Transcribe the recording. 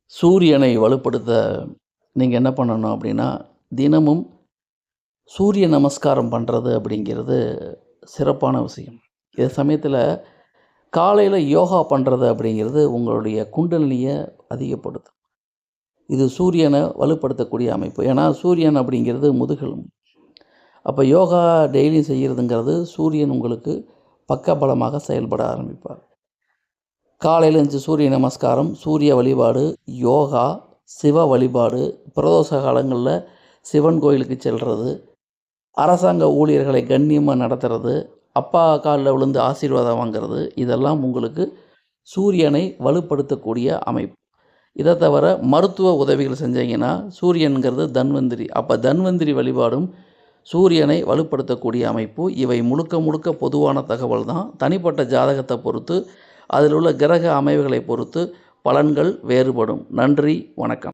சூரியனை வலுப்படுத்த நீங்கள் என்ன பண்ணணும் அப்படின்னா, தினமும் சூரிய நமஸ்காரம் பண்ணுறது அப்படிங்கிறது சிறப்பான விஷயம். இதே சமயத்தில் காலையில் யோகா பண்ணுறது அப்படிங்கிறது உங்களுடைய குண்டலினியை அதிகப்படுத்தும். இது சூரியனை வலுப்படுத்தக்கூடிய அமைப்பு. ஏன்னா சூரியன் அப்படிங்கிறது முதுகெலும்பு. அப்போ யோகா டெய்லியும் செய்கிறதுங்கிறது சூரியன் உங்களுக்கு பக்கபலமாக செயல்பட ஆரம்பிப்பார். காலையில் எழுந்துச்சி சூரிய நமஸ்காரம், சூரிய வழிபாடு, யோகா, சிவ வழிபாடு, பிரதோஷ காலங்களில் சிவன் கோயிலுக்கு செல்வது, அரசாங்க ஊழியர்களை கண்ணியமாக நடத்துறது, அப்பா காலில் விழுந்து ஆசீர்வாதம் வாங்கிறது, இதெல்லாம் உங்களுக்கு சூரியனை வலுப்படுத்தக்கூடிய அமைப்பு. இதை தவிர மருத்துவ உதவிகள் செஞ்சீங்கன்னா சூரியன்கிறது தன்வந்திரி. அப்போ தன்வந்திரி வழிபாடும் சூரியனை வலுப்படுத்தக்கூடிய அமைப்பு. இவை முழுக்க முழுக்க பொதுவான தகவல் தான். தனிப்பட்ட ஜாதகத்தை பொறுத்து அதில் உள்ள கிரக அமைவுகளை பொறுத்து பலன்கள் வேறுபடும். நன்றி, வணக்கம்.